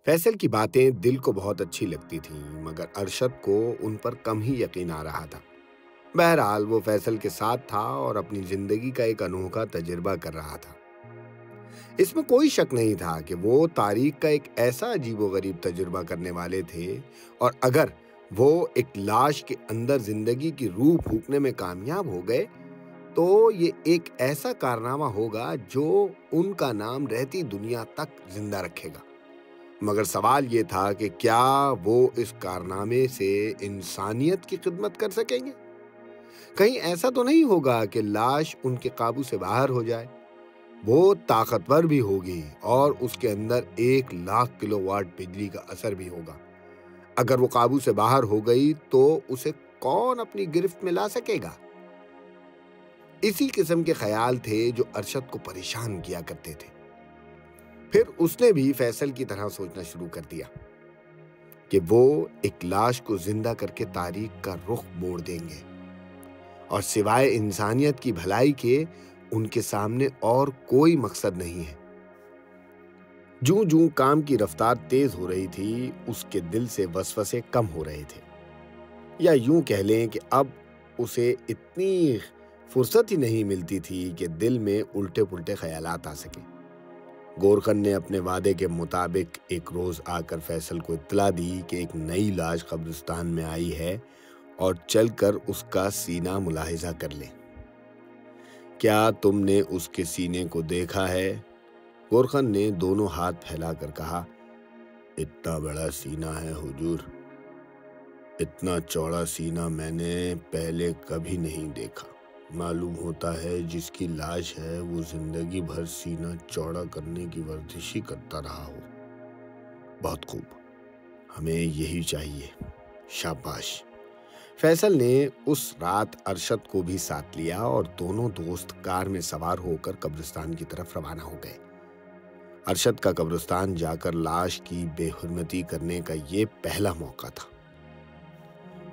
فیصل کی باتیں دل کو بہت اچھی لگتی تھیں، مگر ارشد کو ان پر کم ہی یقین آ رہا تھا۔ بہرحال وہ فیصل کے ساتھ تھا اور اپنی زندگی کا ایک انوکھا تجربہ کر رہا تھا۔ اس میں کوئی شک نہیں تھا کہ وہ تاریخ کا ایک ایسا عجیب و غریب تجربہ کرنے والے تھے، اور اگر وہ ایک لاش کے اندر زندگی کی روح پھونکنے میں کامیاب ہو گئے تو یہ ایک ایسا کارنامہ ہوگا جو ان کا نام رہتی دنیا تک زندہ رکھے گا۔ مگر سوال یہ تھا کہ کیا وہ اس کارنامے سے انسانیت کی خدمت کر سکیں گے؟ کہیں ایسا تو نہیں ہوگا کہ لاش ان کے قابو سے باہر ہو جائے؟ وہ طاقتور بھی ہوگی اور اس کے اندر 1,00,000 کلو واٹ بجلی کا اثر بھی ہوگا۔ اگر وہ قابو سے باہر ہو گئی تو اسے کون اپنی گرفت میں لا سکے گا؟ اسی قسم کے خیال تھے جو ارشد کو پریشان کیا کرتے تھے۔ پھر اس نے بھی فیصل کی طرح سوچنا شروع کر دیا کہ وہ ایک لاش کو زندہ کر کے تاریخ کا رخ موڑ دیں گے، اور سوائے انسانیت کی بھلائی کے ان کے سامنے اور کوئی مقصد نہیں ہے۔ جوں جوں کام کی رفتار تیز ہو رہی تھی، اس کے دل سے وسوسے کم ہو رہے تھے، یا یوں کہہ لیں کہ اب اسے اتنی فرصت ہی نہیں ملتی تھی کہ دل میں الٹے پلٹے خیالات آ سکیں۔ گورکھن نے اپنے وعدے کے مطابق ایک روز آ کر فیصل کو اطلاع دی کہ ایک نئی لاش قبرستان میں آئی ہے اور چل کر اس کا سینہ ملاحظہ کر لیں۔ کیا تم نے اس کے سینے کو دیکھا ہے؟ گورکھن نے دونوں ہاتھ پھیلا کر کہا، اتنا بڑا سینہ ہے حضور، اتنا چوڑا سینہ میں نے پہلے کبھی نہیں دیکھا۔ معلوم ہوتا ہے جس کی لاش ہے وہ زندگی بھر سینہ چوڑا کرنے کی ورزش ہی کرتا رہا ہو۔ بہت خوب، ہمیں یہی چاہیے، شاباش۔ فیصل نے اس رات ارشد کو بھی ساتھ لیا اور دونوں دوست کار میں سوار ہو کر قبرستان کی طرف روانہ ہو گئے۔ ارشد کا قبرستان جا کر لاش کی بے حرمتی کرنے کا یہ پہلا موقع تھا۔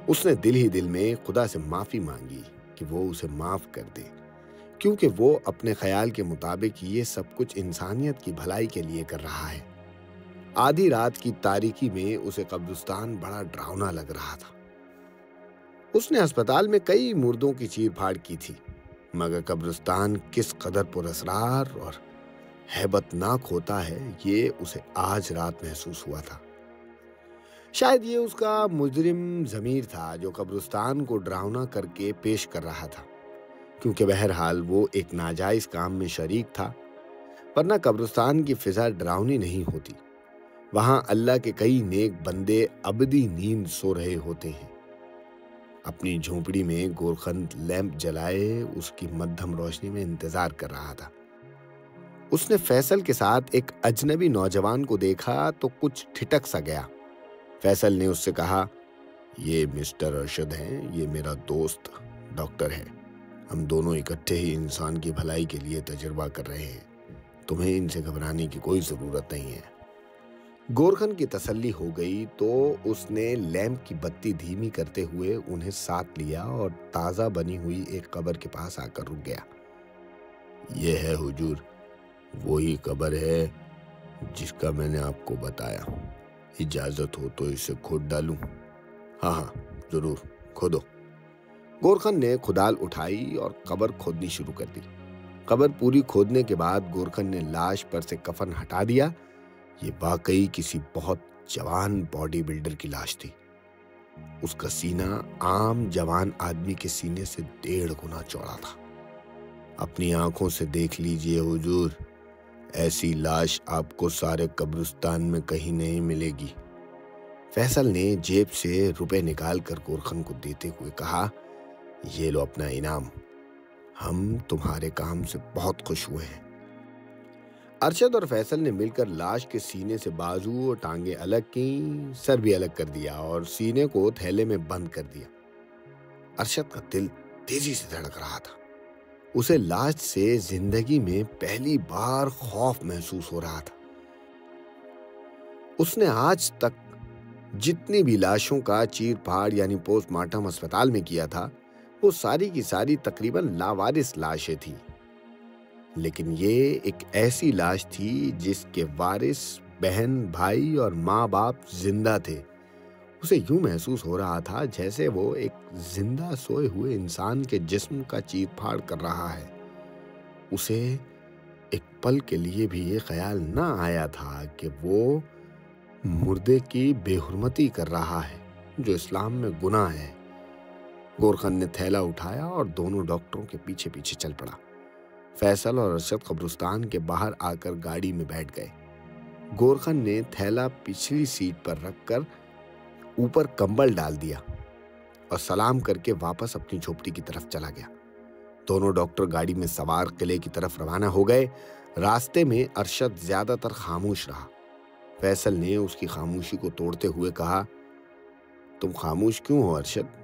اس نے دل ہی دل میں خدا سے معافی مانگی کہ وہ اسے معاف کر دے، کیونکہ وہ اپنے خیال کے مطابق یہ سب کچھ انسانیت کی بھلائی کے لیے کر رہا ہے۔ آدھی رات کی تاریکی میں اسے قبرستان بڑا ڈراؤنا لگ رہا تھا۔ اس نے ہسپتال میں کئی مردوں کی چیر پھاڑ کی تھی، مگر قبرستان کس قدر پراسرار اور ہیبت ناک ہوتا ہے یہ اسے آج رات محسوس ہوا تھا۔ شاید یہ اس کا مجرم ضمیر تھا جو قبرستان کو ڈراؤنا کر کے پیش کر رہا تھا، کیونکہ بہرحال وہ ایک ناجائز کام میں شریک تھا، ورنہ قبرستان کی فضا ڈراؤنی نہیں ہوتی۔ وہاں اللہ کے کئی نیک بندے ابدی نیند سو رہے ہوتے ہیں۔ اپنی جھونپڑی میں گورکھن لیمپ جلائے اس کی مدھم روشنی میں انتظار کر رہا تھا۔ اس نے فیصل کے ساتھ ایک اجنبی نوجوان کو دیکھا تو کچھ ٹھٹک سا گیا۔ فیصل نے اس سے کہا، یہ مسٹر ارشد ہیں، یہ میرا دوست ڈاکٹر ہے، ہم دونوں اکٹھے ہی انسان کی بھلائی کے لیے تجربہ کر رہے ہیں، تمہیں ان سے گھبرانے کی کوئی ضرورت نہیں ہے۔ گورکھن کی تسلی ہو گئی تو اس نے لیمپ کی بتی دھیمی کرتے ہوئے انہیں ساتھ لیا اور تازہ بنی ہوئی ایک قبر کے پاس آ کر رک گیا۔ یہ ہے حضور، وہی قبر ہے جس کا میں نے آپ کو بتایا، اجازت ہو تو اسے کھود ڈالوں؟ ہاں ضرور، کھودو۔ گورکھن نے کھدال اٹھائی اور قبر کھودنی شروع کر دی۔ قبر پوری کھودنے کے بعد گورکھن نے لاش پر سے کفن ہٹا دیا۔ یہ واقعی کسی بہت جوان باڈی بلڈر کی لاش تھی۔ اس کا سینہ عام جوان آدمی کے سینے سے 1.5 گنا چوڑا تھا۔ اپنی آنکھوں سے دیکھ لیجئے حضور، ایسی لاش آپ کو سارے قبرستان میں کہیں نہیں ملے گی۔ فیصل نے جیب سے روپے نکال کر گورکھن کو دیتے ہوئے کہا، یہ لو اپنا انعام، ہم تمہارے کام سے بہت خوش ہوئے ہیں۔ ارشد اور فیصل نے مل کر لاش کے سینے سے بازو اور ٹانگیں الگ کیں، سر بھی الگ کر دیا اور سینے کو تھیلے میں بند کر دیا۔ ارشد کا دل تیزی سے دھڑک رہا تھا۔ اسے لاش سے زندگی میں پہلی بار خوف محسوس ہو رہا تھا۔ اس نے آج تک جتنی بھی لاشوں کا چیر پھاڑ یعنی پوسٹ مارٹم ہسپتال میں کیا تھا، وہ ساری کی ساری تقریباً لاوارث لاشیں تھیں، لیکن یہ ایک ایسی لاش تھی جس کے وارث بہن، بھائی اور ماں باپ زندہ تھے۔ اسے یوں محسوس ہو رہا تھا جیسے وہ ایک زندہ سوئے ہوئے انسان کے جسم کا چیر پھاڑ کر رہا ہے۔ اسے ایک پل کے لیے بھی یہ خیال نہ آیا تھا کہ وہ مردے کی بے حرمتی کر رہا ہے، جو اسلام میں گناہ ہے۔ گورخان نے تھیلا اٹھایا اور دونوں ڈاکٹروں کے پیچھے پیچھے چل پڑا۔ فیصل اور ارشد قبرستان کے باہر آ کر گاڑی میں بیٹھ گئے۔ گورخان نے تھیلا پچھلی سیٹ پر رکھ کر اوپر کمبل ڈال دیا اور سلام کر کے واپس اپنی جھوپڑی کی طرف چلا گیا۔ دونوں ڈاکٹر گاڑی میں سوار قلعے کی طرف روانہ ہو گئے۔ راستے میں ارشد زیادہ تر خاموش رہا۔ فیصل نے اس کی خاموشی کو توڑتے ہوئے کہا، تم خاموش کیوں ہو ارشد؟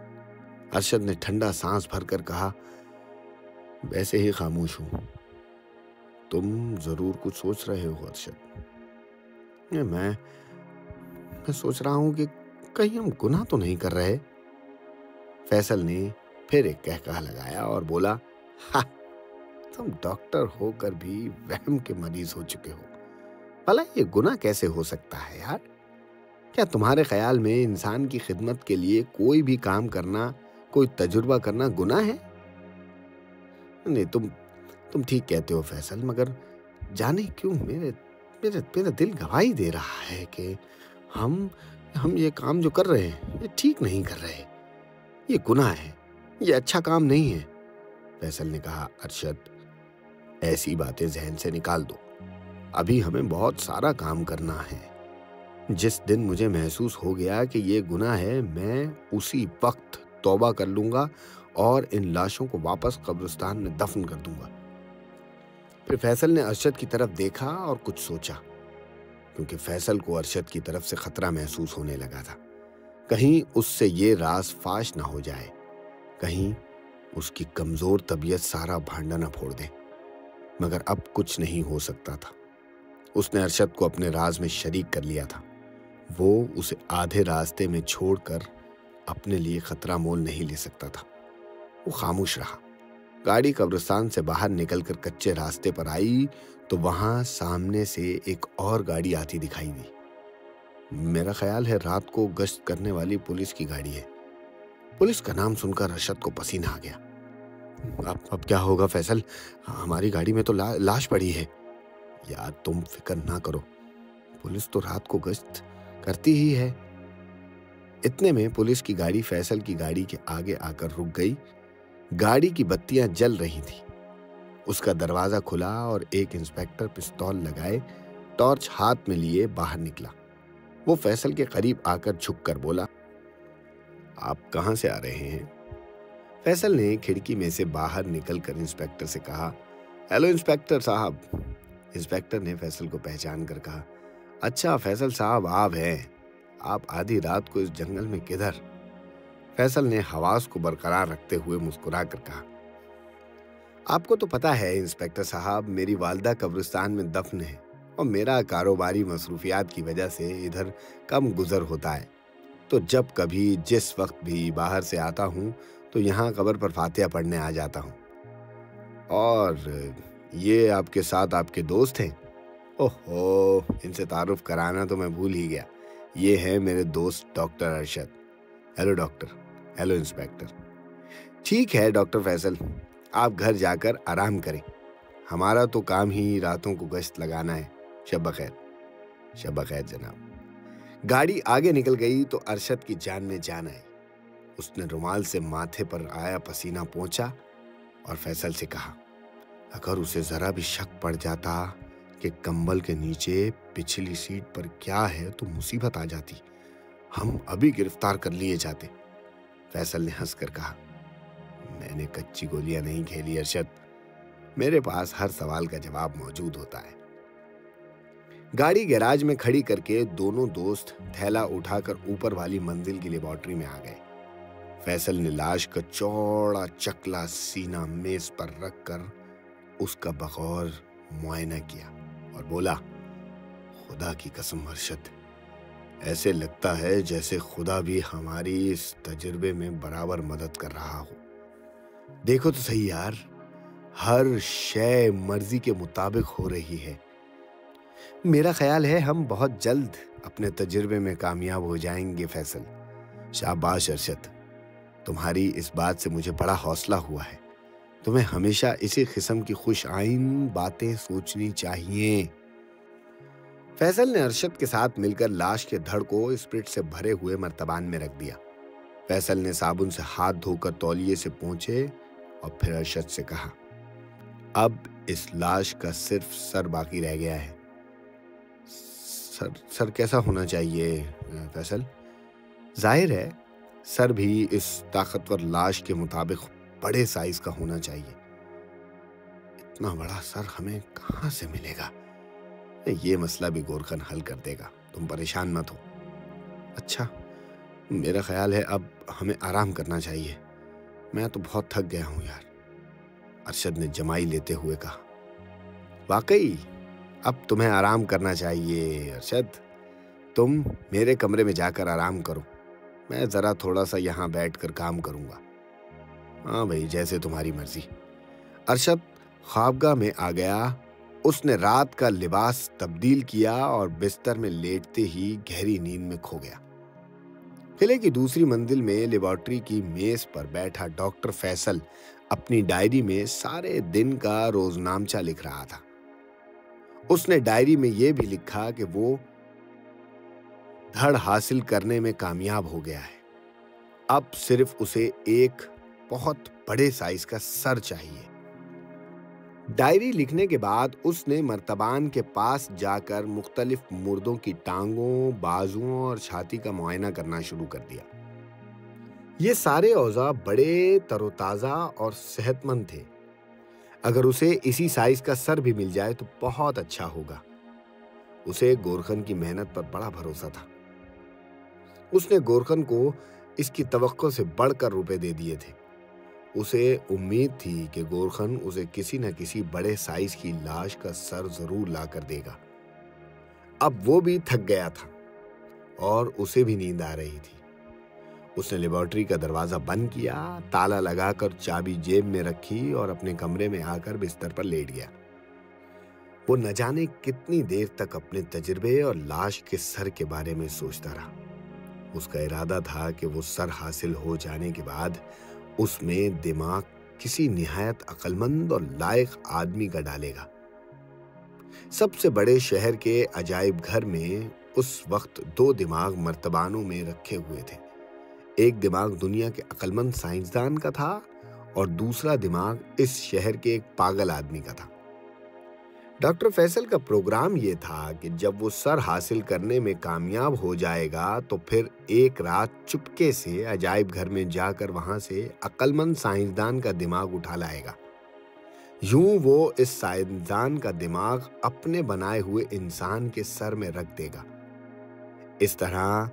ارشد نے ٹھنڈا سانس بھر کر کہا، ویسے ہی خاموش ہوں۔ تم ضرور کچھ سوچ رہے ہو ارشد۔ میں سوچ رہا ہوں کہ کہیں ہم گناہ تو نہیں کر رہے۔ فیصل نے پھر ایک کہکہا لگایا اور بولا، تم ڈاکٹر ہو کر بھی وہم کے مریض ہو چکے ہو۔ بھلا یہ گناہ کیسے ہو سکتا ہے یار؟ کیا تمہارے خیال میں انسان کی خدمت کے لیے کوئی بھی کام کرنا، کوئی تجربہ کرنا گناہ ہے؟ نہیں، تم ٹھیک کہتے ہو فیصل، مگر جانے کیوں میرا دل گواہی دے رہا ہے کہ ہم یہ کام جو کر رہے ہیں یہ ٹھیک نہیں کر رہے۔ یہ گناہ ہے، یہ اچھا کام نہیں ہے۔ فیصل نے کہا، ارشد ایسی باتیں ذہن سے نکال دو۔ ابھی ہمیں بہت سارا کام کرنا ہے۔ جس دن مجھے محسوس ہو گیا کہ یہ گناہ ہے، میں اسی وقت توبہ کر لوں گا اور ان لاشوں کو واپس قبرستان میں دفن کر دوں گا۔ پھر فیصل نے ارشد کی طرف دیکھا اور کچھ سوچا، کیونکہ فیصل کو ارشد کی طرف سے خطرہ محسوس ہونے لگا تھا۔ کہیں اس سے یہ راز فاش نہ ہو جائے، کہیں اس کی کمزور طبیعت سارا بھانڈا نہ پھوڑ دے۔ مگر اب کچھ نہیں ہو سکتا تھا۔ اس نے ارشد کو اپنے راز میں شریک کر لیا تھا۔ وہ اسے آدھے راستے میں چھوڑ کر اپنے لیے خطرہ مول نہیں لے سکتا تھا۔ وہ خاموش رہا۔ گاڑی قبرستان سے باہر نکل کر کچے راستے پر آئی تو وہاں سامنے سے ایک اور گاڑی آتی دکھائی دی۔ میرا خیال ہے رات کو گشت کرنے والی پولیس کی گاڑی ہے۔ پولیس کا نام سن کر ارشد کو پسینہ آ گیا۔ اب کیا ہوگا فیصل؟ ہماری گاڑی میں تو لاش پڑی ہے۔ یار تم فکر نہ کرو، پولیس تو رات کو گشت کرتی ہی ہے۔ اتنے میں پولیس کی گاڑی فیصل کی گاڑی کے آگے آ کر رک گئی۔ گاڑی کی بتیاں جل رہی تھیں۔ اس کا دروازہ کھلا اور ایک انسپکٹر پستول لگائے ٹارچ ہاتھ میں لیے باہر نکلا۔ وہ فیصل کے قریب آ کر جھک کر بولا، آپ کہاں سے آ رہے ہیں؟ فیصل نے کھڑکی میں سے باہر نکل کر انسپکٹر سے کہا، ہیلو انسپکٹر صاحب۔ انسپکٹر نے فیصل کو پہچان کر کہا، اچھا فیصل صاحب آپ ہیں، آپ آدھی رات کو اس جنگل میں کدھر؟ فیصل نے حواس کو برقرار رکھتے ہوئے مسکرا کر کہا، آپ کو تو پتا ہے انسپکٹر صاحب، میری والدہ قبرستان میں دفن ہے اور میرا کاروباری مصروفیات کی وجہ سے ادھر کم گزر ہوتا ہے، تو جب کبھی جس وقت بھی باہر سے آتا ہوں تو یہاں قبر پر فاتحہ پڑھنے آ جاتا ہوں۔ اور یہ آپ کے ساتھ آپ کے دوست ہیں؟ اوہو، ان سے تعارف کرانا تو میں بھول ہی گیا، یہ ہے میرے دوست doctor Arshad. Hello doctor. Hello inspector. ٹھیک ہے ڈاکٹر فیصل، آپ گھر جا کر آرام کریں، ہمارا تو کام ہی راتوں کو گشت لگانا ہے۔ شب بخیر۔ شب بخیر جناب۔ گاڑی آگے نکل گئی تو ارشد کی جان میں جان آئی۔ اس نے رومال سے ماتھے پر آیا پسینہ پونچھا اور فیصل سے کہا، اگر اسے ذرا بھی شک پڑ جاتا کہ کمبل کے نیچے پچھلی سیٹ پر کیا ہے تو مصیبت آ جاتی، ہم ابھی گرفتار کر لیے جاتے۔ فیصل نے ہنس کر کہا، میں نے کچی گولیاں نہیں کھیلی ارشد، میرے پاس ہر سوال کا جواب موجود ہوتا ہے۔ گاڑی گیراج میں کھڑی کر کے دونوں دوست تھیلا اٹھا کر اوپر والی منزل کی لیبارٹری میں آ گئے۔ فیصل نے لاش کا چوڑا چکلا سینہ میز پر رکھ کر اس کا بغور معائنہ کیا اور بولا، خدا کی قسم ارشد، ایسے لگتا ہے جیسے خدا بھی ہماری اس تجربے میں برابر مدد کر رہا ہو۔ دیکھو تو صحیح یار، ہر شے مرضی کے مطابق ہو رہی ہے۔ میرا خیال ہے ہم بہت جلد اپنے تجربے میں کامیاب ہو جائیں گے فیصل۔ شاباش ارشد، تمہاری اس بات سے مجھے بڑا حوصلہ ہوا ہے۔ تمہیں ہمیشہ اسی قسم کی خوش آئند باتیں سوچنی چاہیے۔ فیصل نے ارشد کے ساتھ مل کر لاش کے دھڑ کو اسپرٹ سے بھرے ہوئے مرتبان میں رکھ دیا۔ فیصل نے صابن سے ہاتھ دھو کر تولیے سے پونچھے اور پھر ارشد سے کہا، اب اس لاش کا صرف سر باقی رہ گیا ہے۔ سر کیسا ہونا چاہیے فیصل؟ ظاہر ہے سر بھی اس طاقتور لاش کے مطابق بڑے سائز کا ہونا چاہیے۔ اتنا بڑا سر ہمیں کہاں سے ملے گا؟ یہ مسئلہ بھی گورکھن حل کر دے گا، تم پریشان مت ہو۔ اچھا، میرا خیال ہے اب ہمیں آرام کرنا چاہیے، میں تو بہت تھک گیا ہوں یار، ارشد نے جمائی لیتے ہوئے کہا۔ واقعی اب تمہیں آرام کرنا چاہیے ارشد، تم میرے کمرے میں جا کر آرام کرو، میں ذرا تھوڑا سا یہاں بیٹھ کر کام کروں گا۔ ہاں بھائی، جیسے تمہاری مرضی۔ ارشد خوابگاہ میں آ گیا۔ اس نے رات کا لباس تبدیل کیا اور بستر میں لیٹتے ہی گہری نیند میں کھو گیا۔ قلعے کی دوسری منزل میں لیبارٹری کی میز پر بیٹھا ڈاکٹر فیصل اپنی ڈائری میں سارے دن کا روزنامچہ لکھ رہا تھا۔ اس نے ڈائری میں یہ بھی لکھا کہ وہ دھڑ حاصل کرنے میں کامیاب ہو گیا ہے، اب صرف اسے ایک بہت بڑے سائز کا سر چاہیے۔ ڈائری لکھنے کے بعد اس نے مرتبان کے پاس جا کر مختلف مردوں کی ٹانگوں، بازوؤں اور چھاتی کا معائنہ کرنا شروع کر دیا۔ یہ سارے اعضاء بڑے تر و تازہ اور صحت مند تھے۔ اگر اسے اسی سائز کا سر بھی مل جائے تو بہت اچھا ہوگا۔ اسے گورکھن کی محنت پر بڑا بھروسہ تھا۔ اس نے گورکھن کو اس کی توقع سے بڑھ کر روپے دے دیے تھے۔ اسے امید تھی کہ گورکھن اسے کسی نہ کسی بڑے سائز کی لاش کا سر ضرور لا کر دے گا۔ اب وہ بھی تھک گیا تھا اور اسے بھی نیند آ رہی تھی۔ اس نے لیبارٹری کا دروازہ بند کیا، تالا لگا کر چابی جیب میں رکھی اور اپنے کمرے میں آ کر بستر پر لیٹ گیا۔ وہ نہ جانے کتنی دیر تک اپنے تجربے اور لاش کے سر کے بارے میں سوچتا رہا۔ اس کا ارادہ تھا کہ وہ سر حاصل ہو جانے کے بعد اس میں دماغ کسی نہایت عقل مند اور لائق آدمی کا ڈالے گا۔ سب سے بڑے شہر کے عجائب گھر میں اس وقت 2 دماغ مرتبانوں میں رکھے ہوئے تھے۔ ایک دماغ دنیا کے عقل مند سائنسدان کا تھا اور دوسرا دماغ اس شہر کے ایک پاگل آدمی کا تھا۔ ڈاکٹر فیصل کا پروگرام یہ تھا کہ جب وہ سر حاصل کرنے میں کامیاب ہو جائے گا تو پھر ایک رات چپکے سے عجائب گھر میں جا کر وہاں سے عقل مند سائنسدان کا دماغ اٹھا لائے گا۔ یوں وہ اس سائنسدان کا دماغ اپنے بنائے ہوئے انسان کے سر میں رکھ دے گا۔ اس طرح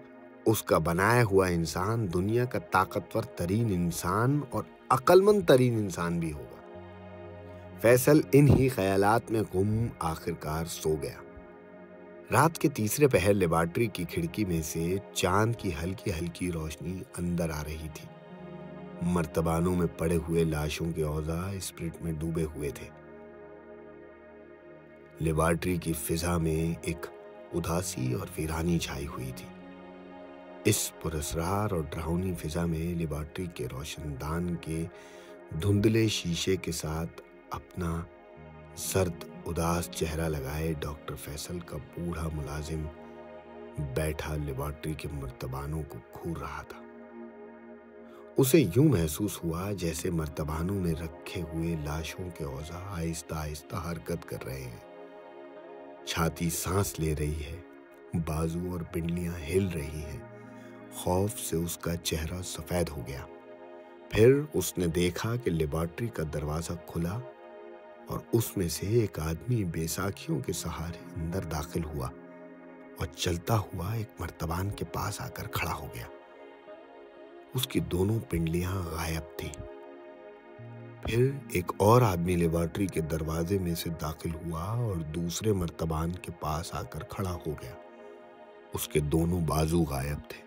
اس کا بنایا ہوا انسان دنیا کا طاقتور ترین انسان اور عقل مند ترین انسان بھی ہوگا۔ فیصل انہی خیالات میں گم آخرکار سو گیا۔ رات کے تیسرے پہر لیبارٹری کی کھڑکی میں سے چاند کی ہلکی ہلکی روشنی اندر آ رہی تھی۔ مرتبانوں میں پڑے ہوئے لاشوں کے اوضاع اسپرٹ میں ڈوبے ہوئے تھے۔ لیبارٹری کی فضا میں ایک اداسی اور ویرانی چھائی ہوئی تھی۔ اس پراسرار اور ڈراؤنی فضا میں لیبارٹری کے روشن دان کے دھندلے شیشے کے ساتھ اپنا زرد اداس چہرہ لگائے ڈاکٹر فیصل کا بوڑھا ملازم بیٹھا لیبارٹری کے مرتبانوں کو گھور رہا تھا۔ اسے یوں محسوس ہوا جیسے مرتبانوں میں رکھے ہوئے لاشوں کے اوضاع آہستہ آہستہ حرکت کر رہے ہیں۔ چھاتی سانس لے رہی ہے، بازو اور پنڈلیاں ہل رہی ہیں۔ خوف سے اس کا چہرہ سفید ہو گیا۔ پھر اس نے دیکھا کہ لیبارٹری کا دروازہ کھلا اور اس میں سے ایک آدمی بیساکھیوں کے سہارے اندر داخل ہوا اور چلتا ہوا ایک مرتبان کے پاس آ کر کھڑا ہو گیا۔ اس کی دونوں پنڈلیاں غائب تھیں۔ پھر ایک اور آدمی لیبارٹری کے دروازے میں سے داخل ہوا اور دوسرے مرتبان کے پاس آ کر کھڑا ہو گیا۔ اس کے دونوں بازو غائب تھے۔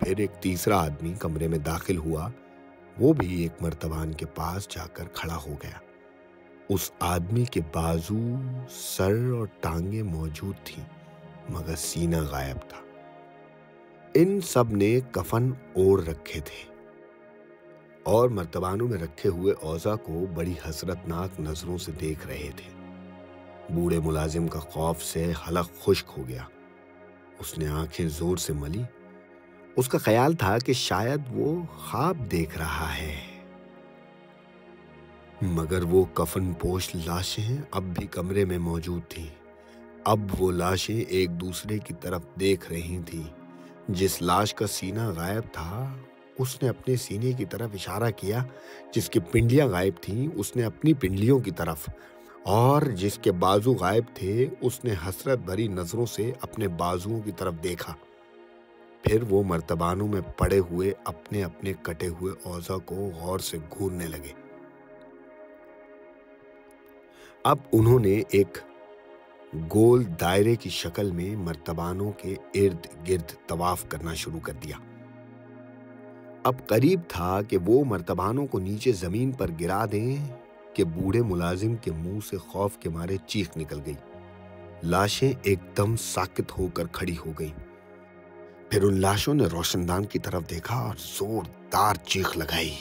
پھر ایک تیسرا آدمی کمرے میں داخل ہوا، وہ بھی ایک مرتبان کے پاس جا کر کھڑا ہو گیا۔ اس آدمی کے بازو، سر اور ٹانگیں موجود تھیں مگر سینہ غائب تھا۔ ان سب نے کفن اوڑھ رکھے تھے اور مرتبانوں میں رکھے ہوئے اوضاع کو بڑی حسرتناک نظروں سے دیکھ رہے تھے۔ بوڑھے ملازم کا خوف سے حلق خشک ہو گیا۔ اس نے آنکھیں زور سے ملی۔ اس کا خیال تھا کہ شاید وہ خواب دیکھ رہا ہے، مگر وہ کفن پوش لاشیں اب بھی کمرے میں موجود تھیں۔ اب وہ لاشیں ایک دوسرے کی طرف دیکھ رہی تھیں۔ جس لاش کا سینہ غائب تھا اس نے اپنے سینے کی طرف اشارہ کیا، جس کی پنڈلیاں غائب تھیں اس نے اپنی پنڈلیوں کی طرف، اور جس کے بازو غائب تھے اس نے حسرت بھری نظروں سے اپنے بازوؤں کی طرف دیکھا۔ پھر وہ مرتبانوں میں پڑے ہوئے اپنے اپنے کٹے ہوئے اوضاع کو غور سے گھورنے لگے۔ اب انہوں نے ایک گول دائرے کی شکل میں مرتبانوں کے ارد گرد طواف کرنا شروع کر دیا۔ اب قریب تھا کہ وہ مرتبانوں کو نیچے زمین پر گرا دیں کہ بوڑھے ملازم کے منہ سے خوف کے مارے چیخ نکل گئی۔ لاشیں ایک دم ساکت ہو کر کھڑی ہو گئیں۔ پھر ان لاشوں نے روشن دان کی طرف دیکھا اور زوردار چیخ لگائی۔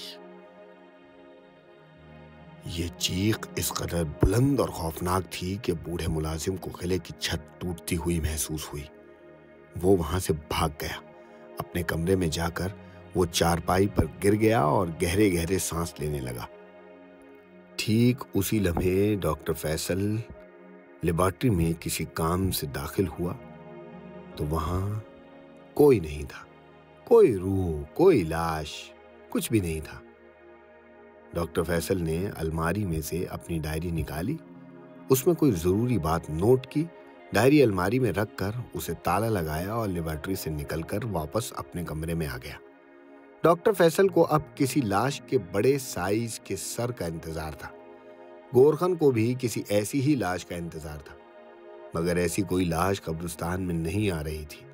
یہ چیخ اس قدر بلند اور خوفناک تھی کہ بوڑھے ملازم کو قلعے کی چھت ٹوٹتی ہوئی محسوس ہوئی۔ وہ وہاں سے بھاگ گیا۔ اپنے کمرے میں جا کر وہ چارپائی پر گر گیا اور گہرے گہرے سانس لینے لگا۔ ٹھیک اسی لمحے ڈاکٹر فیصل لیبارٹری میں کسی کام سے داخل ہوا تو وہاں کوئی نہیں تھا، کوئی روح، کوئی لاش، کچھ بھی نہیں تھا۔ ڈاکٹر فیصل نے الماری میں سے اپنی ڈائری نکالی، اس میں کوئی ضروری بات نوٹ کی، ڈائری الماری میں رکھ کر اسے تالا لگایا اور لیبارٹری سے نکل کر واپس اپنے کمرے میں آ گیا۔ ڈاکٹر فیصل کو اب کسی لاش کے بڑے سائز کے سر کا انتظار تھا۔ گورخن کو بھی کسی ایسی ہی لاش کا انتظار تھا، مگر ایسی کوئی لاش قبرستان میں نہیں آ رہی تھی۔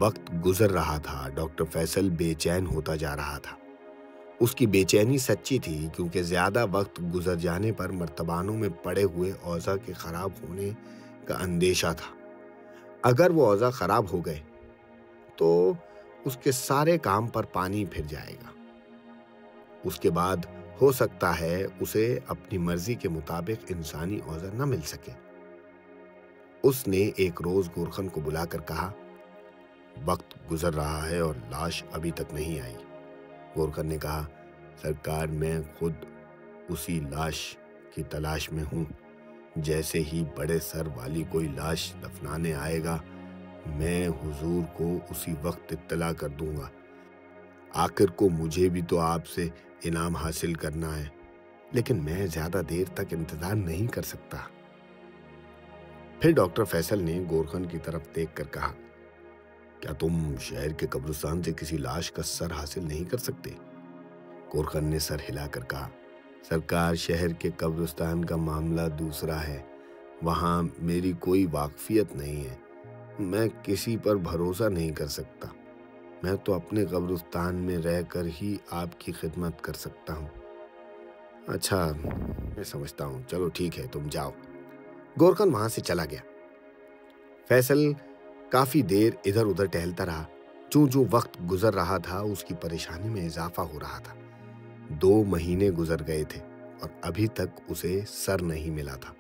وقت گزر رہا تھا، ڈاکٹر فیصل بے چین ہوتا جا رہا تھا۔ اس کی بے چینی سچی تھی، کیونکہ زیادہ وقت گزر جانے پر مرتبانوں میں پڑے ہوئے اوضاع کے خراب ہونے کا اندیشہ تھا۔ اگر وہ اوضاع خراب ہو گئے تو اس کے سارے کام پر پانی پھر جائے گا۔ اس کے بعد ہو سکتا ہے اسے اپنی مرضی کے مطابق انسانی اوضاع نہ مل سکے۔ اس نے ایک روز گورخن کو بلا کر کہا، وقت گزر رہا ہے اور لاش ابھی تک نہیں آئی۔ گورخن نے کہا، سرکار میں خود اسی لاش کی تلاش میں ہوں۔ جیسے ہی بڑے سر والی کوئی لاش دفنانے آئے گا میں حضور کو اسی وقت اطلاع کر دوں گا۔ آخر کو مجھے بھی تو آپ سے انعام حاصل کرنا ہے، لیکن میں زیادہ دیر تک انتظار نہیں کر سکتا۔ پھر ڈاکٹر فیصل نے گورخن کی طرف دیکھ کر کہا، کیا تم شہر کے قبرستان سے کسی لاش کا سر حاصل نہیں کر سکتے؟ گورخن نے سر ہلا کر کہا، سرکار شہر کے قبرستان کا معاملہ دوسرا ہے، وہاں میری کوئی واقفیت نہیں ہے، میں کسی پر بھروسہ نہیں کر سکتا، میں تو اپنے قبرستان میں رہ کر ہی آپ کی خدمت کر سکتا ہوں۔ اچھا، میں سمجھتا ہوں، چلو ٹھیک ہے، تم جاؤ۔ گورخن وہاں سے چلا گیا۔ فیصل کافی دیر ادھر ادھر ٹہلتا رہا۔ چوں وقت گزر رہا تھا اس کی پریشانی میں اضافہ ہو رہا تھا۔ 2 مہینے گزر گئے تھے اور ابھی تک اسے سر نہیں ملا تھا۔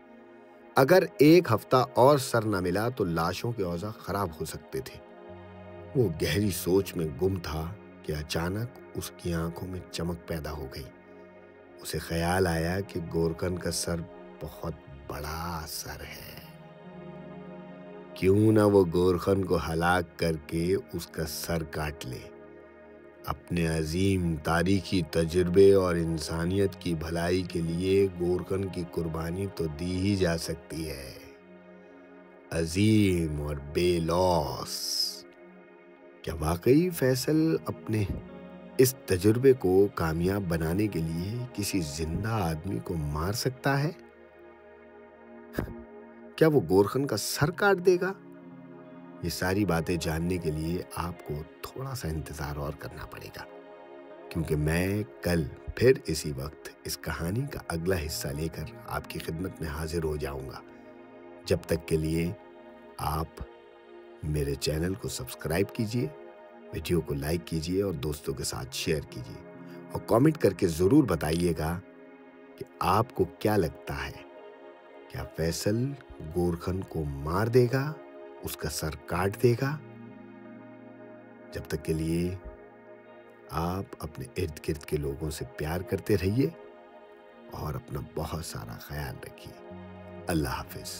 اگر 1 ہفتہ اور سر نہ ملا تو لاشوں کے اوضاع خراب ہو سکتے تھے۔ وہ گہری سوچ میں گم تھا کہ اچانک اس کی آنکھوں میں چمک پیدا ہو گئی۔ اسے خیال آیا کہ گورخن کا سر بہت بڑا سر ہے، کیوں نہ وہ گورخن کو ہلاک کر کے اس کا سر کاٹ لے۔ اپنے عظیم تاریخی تجربے اور انسانیت کی بھلائی کے لیے گورخن کی قربانی تو دی ہی جا سکتی ہے، عظیم اور بے لوث۔ کیا واقعی فیصل اپنے اس تجربے کو کامیاب بنانے کے لیے کسی زندہ آدمی کو مار سکتا ہے؟ کیا وہ گورخن کا سر کاٹ دے گا؟ یہ ساری باتیں جاننے کے لیے آپ کو تھوڑا سا انتظار اور کرنا پڑے گا۔ کیونکہ میں کل پھر اسی وقت اس کہانی کا اگلا حصہ لے کر آپ کی خدمت میں حاضر ہو جاؤں گا۔ جب تک کے لیے آپ میرے چینل کو سبسکرائب کیجئے، ویڈیو کو لائک کیجئے اور دوستوں کے ساتھ شیئر کیجئے، اور کامنٹ کر کے ضرور بتائیے گا کہ آپ کو کیا لگتا ہے، کیا فیصل گورکھن کو مار دے گا، اس کا سر کاٹ دے گا؟ جب تک کے لیے آپ اپنے ارد گرد کے لوگوں سے پیار کرتے رہیے اور اپنا بہت سارا خیال رکھیے۔ اللہ حافظ۔